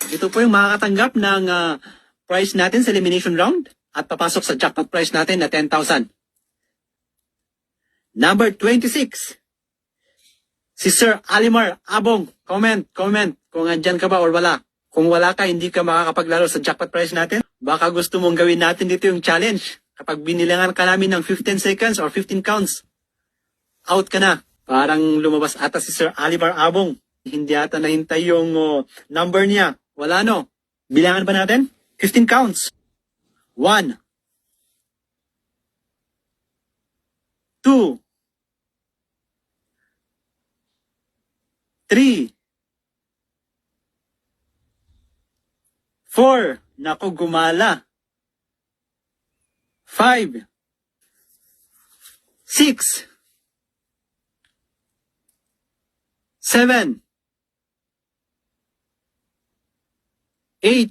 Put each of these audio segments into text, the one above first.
Ito po yung makakatanggap ng prize natin sa elimination round at papasok sa jackpot prize natin na 10,000. Number 26. Si Sir Alimar Abong. Comment kung andyan ka ba or wala. Kung wala ka, hindi ka makakapaglaro sa jackpot prize natin. Baka gusto mong gawin natin dito yung challenge. Kapag binilangan ka namin ng 15 seconds or 15 counts, out ka na. Parang lumabas ata si Sir Alimar Abong. Hindi ata nahintay yung number niya. Wala no. Bilangan ba natin? 15 counts. 1, 2, 3, 4. Nako, gumala. 5, 6, 7, 8,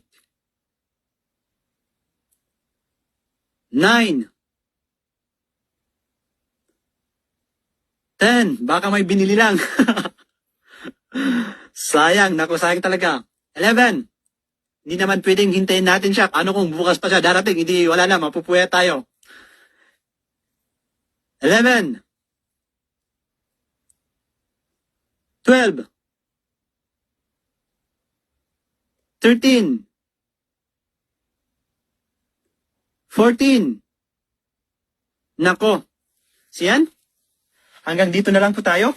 9, 10. Baka may binili lang. Sayang, naku, sayang talaga. 11. Hindi naman pwedeng hintayin natin siya. Ano kung bukas pa siya darating? Hindi, wala na, mapupuya tayo. 11. 12. 13. 14. Nako. Siyan? Hanggang dito na lang po tayo.